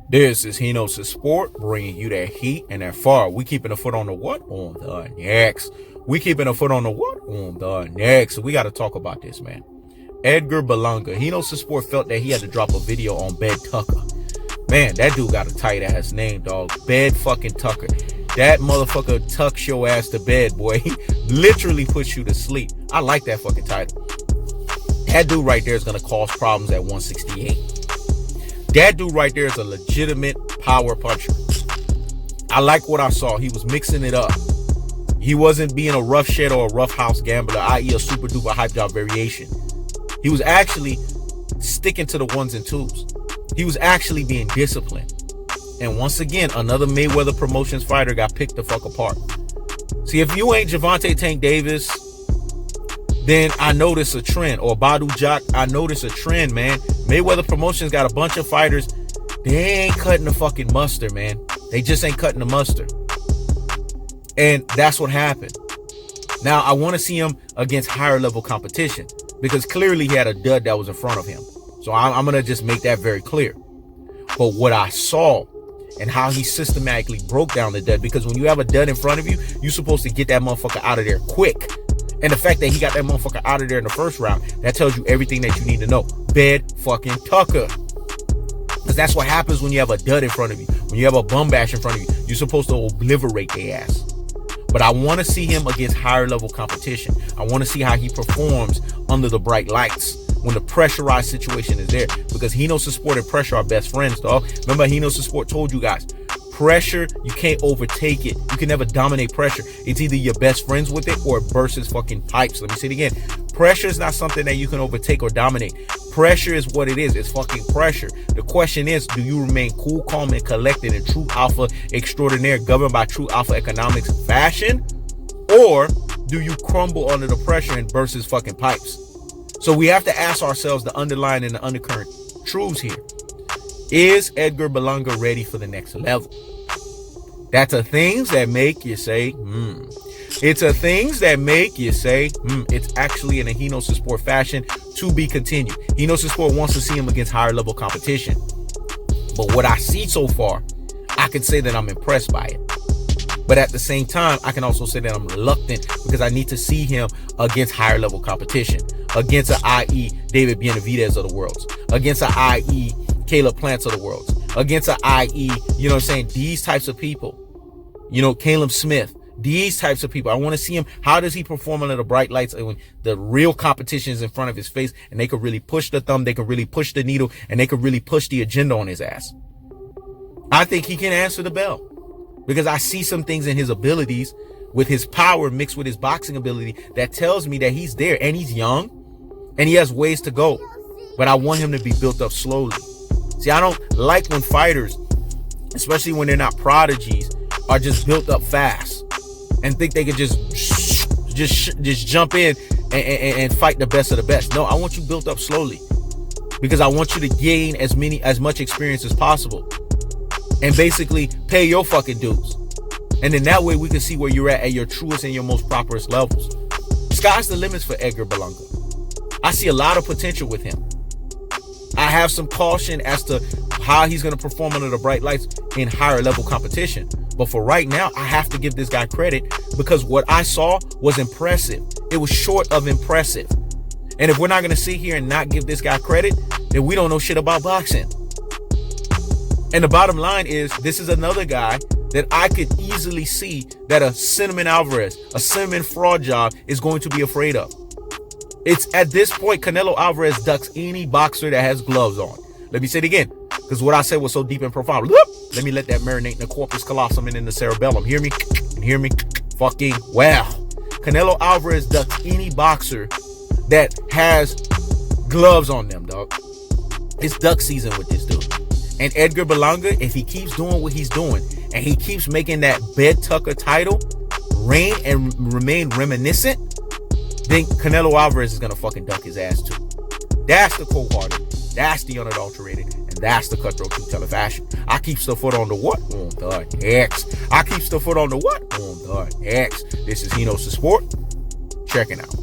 This is Hinos Sport, bringing you that heat and that fire. We keeping a foot on the what? On the next. We keeping a foot on the what? On the next. We got to talk about this, man. Edgar Berlanga. Hinos Sport felt that he had to drop a video on Bed Tuckah. Man, that dude got a tight ass name, dog. Bed fucking Tuckah. That motherfucker tucks your ass to bed, boy. He literally puts you to sleep. I like that fucking title. That dude right there is going to cause problems at 168. That dude right there is a legitimate power puncher. I like what I saw. He was mixing it up. He wasn't being a rough shit or a rough house gambler, i.e. a super duper hype job variation. He was actually sticking to the ones and twos. He was actually being disciplined. And once again, another Mayweather Promotions fighter got picked the fuck apart. See, if you ain't Gervonta Tank Davis, then I notice a trend. Or Badu Jock, I notice a trend, man. Mayweather Promotions got a bunch of fighters. They ain't cutting the fucking mustard, man. They just ain't cutting the mustard. And that's what happened. Now, I want to see him against higher level competition, because clearly he had a dud that was in front of him. So I'm going to just make that very clear. But what I saw and how he systematically broke down the dud, because when you have a dud in front of you, you're supposed to get that motherfucker out of there quick. And the fact that he got that motherfucker out of there in the first round, that tells you everything that you need to know. Bed fucking Tuckah. Because that's what happens when you have a dud in front of you. When you have a bum bash in front of you, you're supposed to obliterate their ass. But I want to see him against higher level competition. I want to see how he performs under the bright lights when the pressurized situation is there. Because Hinos Sport and pressure are best friends, dog. Remember, Hinos Sport told you guys, pressure, you can't overtake it. You can never dominate pressure. It's either you're best friends with it or it bursts fucking pipes. Let me say it again. Pressure is not something that you can overtake or dominate. Pressure is what it is. It's fucking pressure. The question is, do you remain cool, calm, and collected in true alpha extraordinaire, governed by true alpha economics fashion? Or do you crumble under the pressure and burst his fucking pipes? So we have to ask ourselves the underlying and the undercurrent truths here. Is Edgar Berlanga ready for the next level? That's a things that make you say, It's a things that make you say, It's actually in a Hinos Sport fashion to be continued. Hinos Sport wants to see him against higher level competition. But what I see so far, I can say that I'm impressed by it. But at the same time, I can also say that I'm reluctant, because I need to see him against higher level competition. Against an i.e. David Benavidez of the world. Against an i.e. Caleb Plants of the world. Against an i.e., you know what I'm saying, these types of people. You know, Caleb Smith. These types of people. I want to see him. How does he perform under the bright lights when the real competition is in front of his face and they could really push the thumb, they could really push the needle, and they could really push the agenda on his ass. I think he can answer the bell, because I see some things in his abilities with his power mixed with his boxing ability that tells me that he's there, and he's young and he has ways to go. But I want him to be built up slowly. See, I don't like when fighters, especially when they're not prodigies, are just built up fast and think they can just jump in and fight the best of the best. No, I want you built up slowly, because I want you to gain as much experience as possible and basically pay your fucking dues. And then that way we can see where you're at your truest and your most properest levels. Sky's the limits for Edgar Berlanga. I see a lot of potential with him. I have some caution as to how he's going to perform under the bright lights in higher level competition. But for right now, I have to give this guy credit, because what I saw was impressive. It was short of impressive. And if we're not going to sit here and not give this guy credit, then we don't know shit about boxing. And the bottom line is, this is another guy that I could easily see that a Cinnamon Alvarez, a Cinnamon fraud job is going to be afraid of. It's at this point, Canelo Alvarez ducks any boxer that has gloves on. Let me say it again, because what I said was so deep and profound. Let me let that marinate in the corpus callosum and in the cerebellum. Hear me? And hear me fucking well. Canelo Alvarez ducks any boxer that has gloves on them, dog. It's duck season with this dude. And Edgar Berlanga, if he keeps doing what he's doing, and he keeps making that Bed Tuckah title reign and remain reminiscent, then Canelo Alvarez is going to fucking duck his ass too. That's the cold-hearted, that's the unadulterated, and that's the cutthroat truth-teller fashion. I keep the foot on the what? On the X. I keep the foot on the what? On the X. This is Hinos Sport. Checking out.